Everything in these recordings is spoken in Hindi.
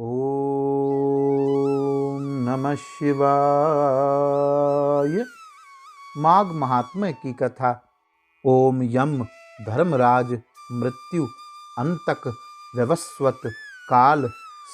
ओम नमः शिवाय। माघ महात्म्य की कथा। ओम यम धर्मराज मृत्यु अंतक व्यवस्वत काल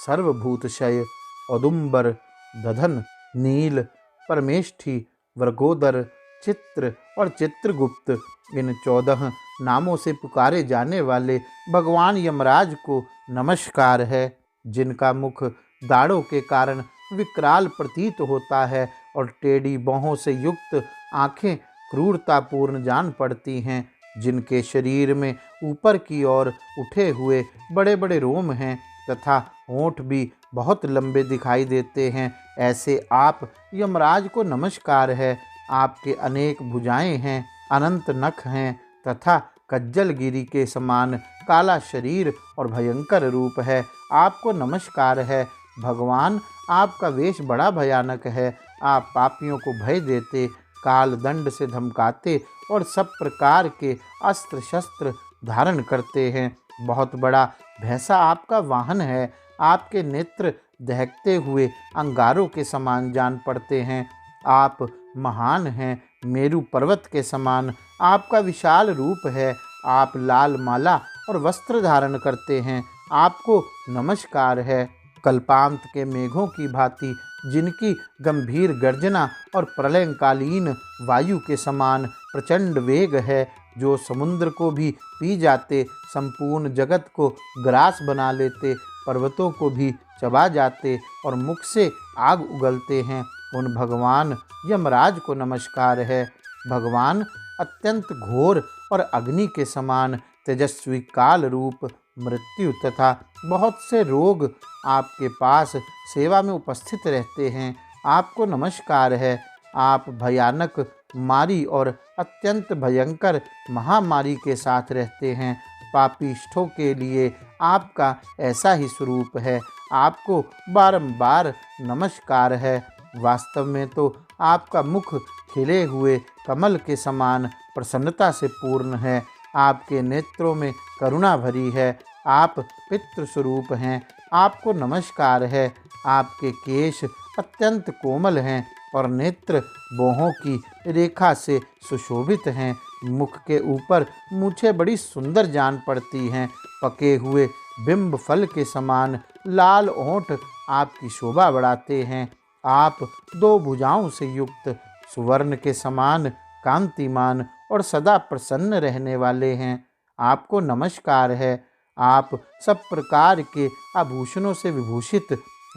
सर्वभूतशय औदुंबर दधन नील परमेष्ठी वर्गोदर चित्र और चित्रगुप्त इन 14 नामों से पुकारे जाने वाले भगवान यमराज को नमस्कार है, जिनका मुख दाढ़ों के कारण विकराल प्रतीत होता है और टेढ़ी भौहों से युक्त आंखें क्रूरतापूर्ण जान पड़ती हैं, जिनके शरीर में ऊपर की ओर उठे हुए बड़े बड़े रोम हैं तथा होंठ भी बहुत लंबे दिखाई देते हैं। ऐसे आप यमराज को नमस्कार है। आपके अनेक भुजाएं हैं, अनंत नख हैं तथा कज्जलगिरी के समान काला शरीर और भयंकर रूप है। आपको नमस्कार है भगवान। आपका वेश बड़ा भयानक है। आप पापियों को भय देते, काल दंड से धमकाते और सब प्रकार के अस्त्र शस्त्र धारण करते हैं। बहुत बड़ा भैंसा आपका वाहन है। आपके नेत्र दहकते हुए अंगारों के समान जान पड़ते हैं। आप महान हैं, मेरु पर्वत के समान आपका विशाल रूप है। आप लाल माला और वस्त्र धारण करते हैं। आपको नमस्कार है। कल्पांत के मेघों की भांति जिनकी गंभीर गर्जना और प्रलयकालीन वायु के समान प्रचंड वेग है, जो समुद्र को भी पी जाते, संपूर्ण जगत को ग्रास बना लेते, पर्वतों को भी चबा जाते और मुख से आग उगलते हैं, उन भगवान यमराज को नमस्कार है। भगवान अत्यंत घोर और अग्नि के समान तेजस्वी काल रूप मृत्यु तथा बहुत से रोग आपके पास सेवा में उपस्थित रहते हैं। आपको नमस्कार है। आप भयानक मारी और अत्यंत भयंकर महामारी के साथ रहते हैं। पापिष्ठों के लिए आपका ऐसा ही स्वरूप है। आपको बारंबार नमस्कार है। वास्तव में तो आपका मुख खिले हुए कमल के समान प्रसन्नता से पूर्ण है। आपके नेत्रों में करुणा भरी है। आप पितृस्वरूप हैं। आपको नमस्कार है। आपके केश अत्यंत कोमल हैं और नेत्र भौहों की रेखा से सुशोभित हैं। मुख के ऊपर मूछें बड़ी सुंदर जान पड़ती हैं। पके हुए बिंब फल के समान लाल ओंठ आपकी शोभा बढ़ाते हैं। आप 2 भुजाओं से युक्त सुवर्ण के समान कांतिमान और सदा प्रसन्न रहने वाले हैं। आपको नमस्कार है। आप सब प्रकार के आभूषणों से विभूषित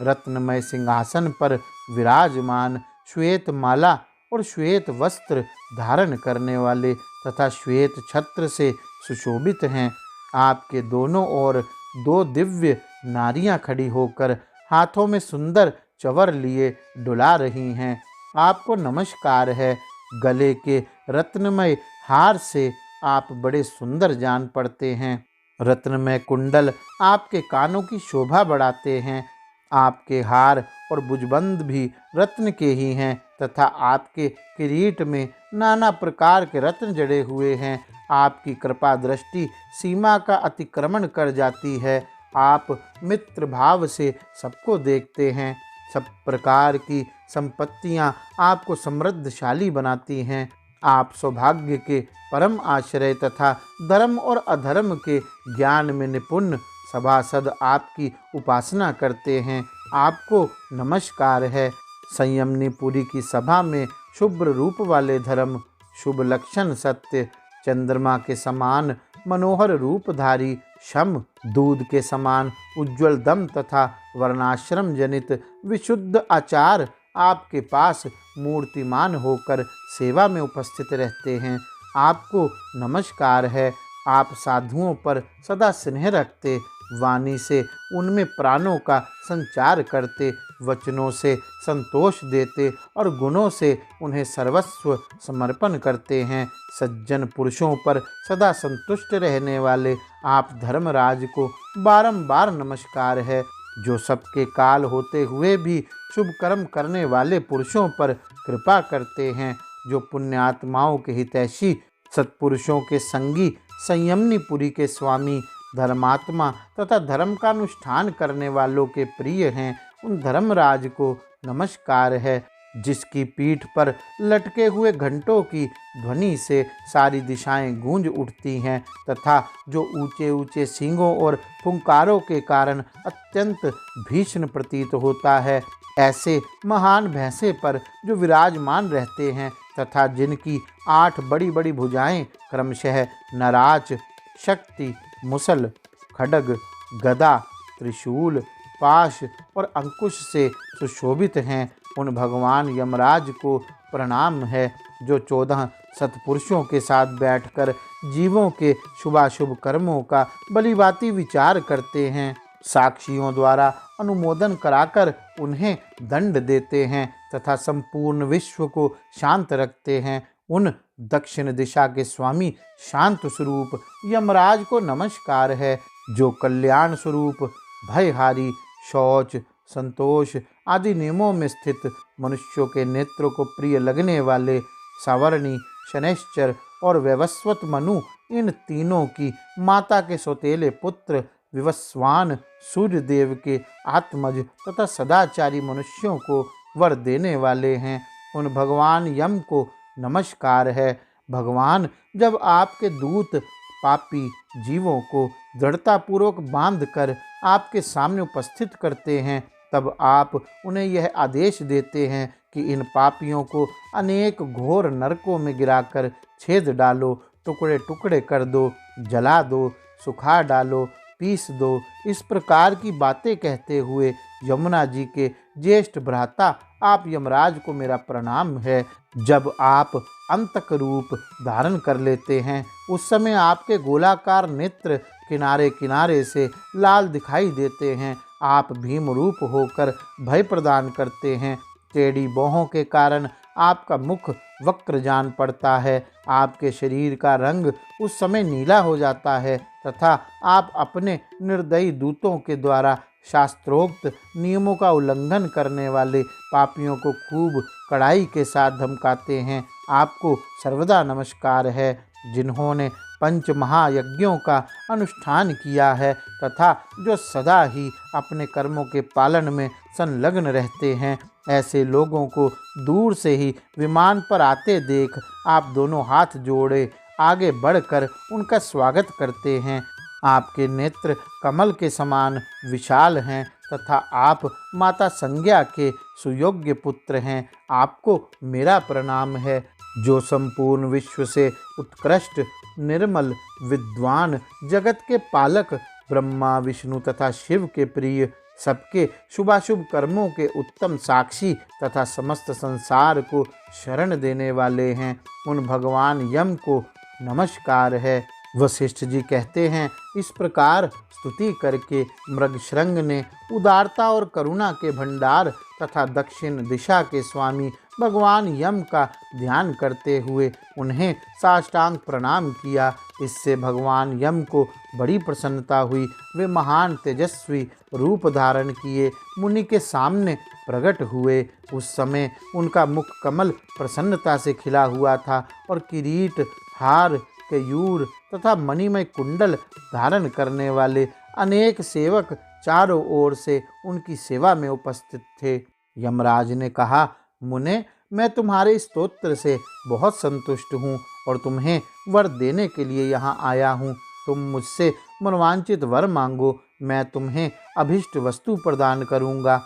रत्नमय सिंहासन पर विराजमान, श्वेत माला और श्वेत वस्त्र धारण करने वाले तथा श्वेत छत्र से सुशोभित हैं। आपके दोनों ओर 2 दिव्य नारियां खड़ी होकर हाथों में सुंदर चवर लिए डुला रही हैं। आपको नमस्कार है। गले के रत्नमय हार से आप बड़े सुंदर जान पड़ते हैं। रत्नमय कुंडल आपके कानों की शोभा बढ़ाते हैं। आपके हार और भुजबंद भी रत्न के ही हैं तथा आपके किरीट में नाना प्रकार के रत्न जड़े हुए हैं। आपकी कृपा दृष्टि सीमा का अतिक्रमण कर जाती है। आप मित्र भाव से सबको देखते हैं। सब प्रकार की संपत्तियां आपको समृद्धशाली बनाती हैं। आप सौभाग्य के परम आश्रय तथा धर्म और अधर्म के ज्ञान में निपुण सभासद आपकी उपासना करते हैं। आपको नमस्कार है। संयमनीपुरी की सभा में शुभ्र रूप वाले धर्म, शुभ लक्षण सत्य, चंद्रमा के समान मनोहर रूपधारी शम, दूध के समान उज्ज्वल दम तथा वर्णाश्रम जनित विशुद्ध आचार आपके पास मूर्तिमान होकर सेवा में उपस्थित रहते हैं। आपको नमस्कार है। आप साधुओं पर सदा स्नेह रखते, वाणी से उनमें प्राणों का संचार करते, वचनों से संतोष देते और गुणों से उन्हें सर्वस्व समर्पण करते हैं। सज्जन पुरुषों पर सदा संतुष्ट रहने वाले आप धर्मराज को बारंबार नमस्कार है। जो सबके काल होते हुए भी शुभ कर्म करने वाले पुरुषों पर कृपा करते हैं, जो पुण्यात्माओं के हितैषी, सत्पुरुषों के संगी, संयमनीपुरी के स्वामी, धर्मात्मा तथा धर्म का अनुष्ठान करने वालों के प्रिय हैं, उन धर्मराज को नमस्कार है, जिसकी पीठ पर लटके हुए घंटों की ध्वनि से सारी दिशाएं गूंज उठती हैं तथा जो ऊंचे ऊंचे सींगों और फुंकारों के कारण अत्यंत भीषण प्रतीत होता है। ऐसे महान भैंसे पर जो विराजमान रहते हैं तथा जिनकी 8 बड़ी बड़ी भुजाएं क्रमशः नराच, शक्ति, मुसल, खड्ग, गदा, त्रिशूल, पाश और अंकुश से सुशोभित हैं, उन भगवान यमराज को प्रणाम है, जो 14 सत्पुरुषों के साथ बैठकर जीवों के शुभाशुभ कर्मों का भलीभांति विचार करते हैं, साक्षियों द्वारा अनुमोदन कराकर उन्हें दंड देते हैं तथा संपूर्ण विश्व को शांत रखते हैं। उन दक्षिण दिशा के स्वामी शांत स्वरूप यमराज को नमस्कार है, जो कल्याण स्वरूप, भयहारी, शौच, संतोष आदि नियमों में स्थित मनुष्यों के नेत्रों को प्रिय लगने वाले सावर्णी, शनैश्चर और वैवस्वत मनु, इन तीनों की माता के सौतेले पुत्र विवस्वान सूर्य देव के आत्मज तथा सदाचारी मनुष्यों को वर देने वाले हैं, उन भगवान यम को नमस्कार है। भगवान जब आपके दूत पापी जीवों को दृढ़तापूर्वक बांध कर आपके सामने उपस्थित करते हैं, तब आप उन्हें यह आदेश देते हैं कि इन पापियों को अनेक घोर नरकों में गिराकर छेद डालो, टुकड़े टुकड़े कर दो, जला दो, सुखा डालो, पीस दो। इस प्रकार की बातें कहते हुए यमुना जी के ज्येष्ठ भ्राता आप यमराज को मेरा प्रणाम है। जब आप अंतक रूप धारण कर लेते हैं, उस समय आपके गोलाकार नेत्र किनारे किनारे से लाल दिखाई देते हैं। आप भीम रूप होकर भय प्रदान करते हैं। टेढ़ी बाहों के कारण आपका मुख वक्र जान पड़ता है। आपके शरीर का रंग उस समय नीला हो जाता है तथा आप अपने निर्दयी दूतों के द्वारा शास्त्रोक्त नियमों का उल्लंघन करने वाले पापियों को खूब कड़ाई के साथ धमकाते हैं। आपको सर्वदा नमस्कार है, जिन्होंने 5 महायज्ञों का अनुष्ठान किया है तथा जो सदा ही अपने कर्मों के पालन में संलग्न रहते हैं। ऐसे लोगों को दूर से ही विमान पर आते देख आप दोनों हाथ जोड़े आगे बढ़कर उनका स्वागत करते हैं। आपके नेत्र कमल के समान विशाल हैं तथा आप माता संज्ञा के सुयोग्य पुत्र हैं। आपको मेरा प्रणाम है, जो संपूर्ण विश्व से उत्कृष्ट, निर्मल, विद्वान, जगत के पालक, ब्रह्मा, विष्णु तथा शिव के प्रिय, सबके शुभाशुभ कर्मों के उत्तम साक्षी तथा समस्त संसार को शरण देने वाले हैं। उन भगवान यम को नमस्कार है। वशिष्ठ जी कहते हैं, इस प्रकार स्तुति करके मृगशृंग ने उदारता और करुणा के भंडार तथा दक्षिण दिशा के स्वामी भगवान यम का ध्यान करते हुए उन्हें साष्टांग प्रणाम किया। इससे भगवान यम को बड़ी प्रसन्नता हुई। वे महान तेजस्वी रूप धारण किए मुनि के सामने प्रकट हुए। उस समय उनका मुख कमल प्रसन्नता से खिला हुआ था और किरीट, हार, केयूर तथा मणिमय कुंडल धारण करने वाले अनेक सेवक चारों ओर से उनकी सेवा में उपस्थित थे। यमराज ने कहा, मुने, मैं तुम्हारे स्तोत्र से बहुत संतुष्ट हूँ और तुम्हें वर देने के लिए यहाँ आया हूँ। तुम मुझसे मनोवांछित वर मांगो, मैं तुम्हें अभिष्ट वस्तु प्रदान करूँगा।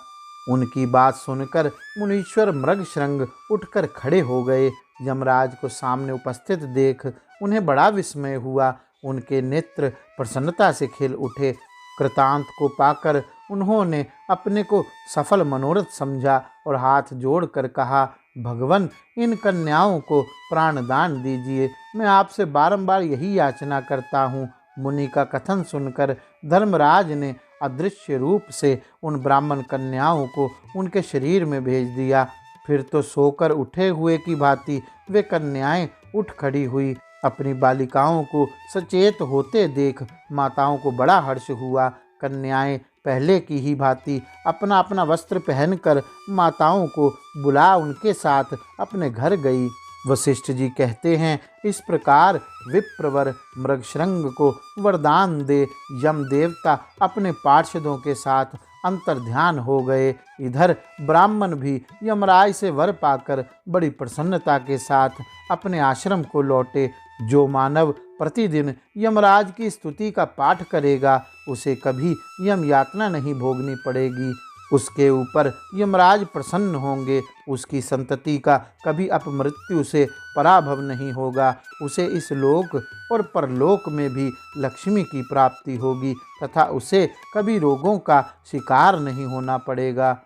उनकी बात सुनकर मुनीश्वर मृगशृंग उठकर खड़े हो गए। यमराज को सामने उपस्थित देख उन्हें बड़ा विस्मय हुआ। उनके नेत्र प्रसन्नता से खिल उठे। कृतांत को पाकर उन्होंने अपने को सफल मनोरथ समझा और हाथ जोड़कर कहा, भगवन, इन कन्याओं को प्राणदान दीजिए। मैं आपसे बारंबार यही याचना करता हूँ। मुनि का कथन सुनकर धर्मराज ने अदृश्य रूप से उन ब्राह्मण कन्याओं को उनके शरीर में भेज दिया। फिर तो सोकर उठे हुए की भांति वे कन्याएं उठ खड़ी हुई। अपनी बालिकाओं को सचेत होते देख माताओं को बड़ा हर्ष हुआ। कन्याएं पहले की ही भांति अपना अपना वस्त्र पहनकर माताओं को बुला उनके साथ अपने घर गई। वशिष्ठ जी कहते हैं, इस प्रकार विप्रवर मृगशृंग को वरदान दे यम देवता अपने पार्षदों के साथ अंतर्ध्यान हो गए। इधर ब्राह्मण भी यमराज से वर पाकर बड़ी प्रसन्नता के साथ अपने आश्रम को लौटे। जो मानव प्रतिदिन यमराज की स्तुति का पाठ करेगा उसे कभी यम यातना नहीं भोगनी पड़ेगी। उसके ऊपर यमराज प्रसन्न होंगे। उसकी संतति का कभी अपमृत्यु से पराभव नहीं होगा। उसे इस लोक और परलोक में भी लक्ष्मी की प्राप्ति होगी तथा उसे कभी रोगों का शिकार नहीं होना पड़ेगा।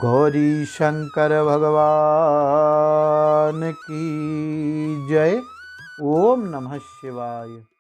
गौरी शंकर भगवान की जय। ओम नमः शिवाय।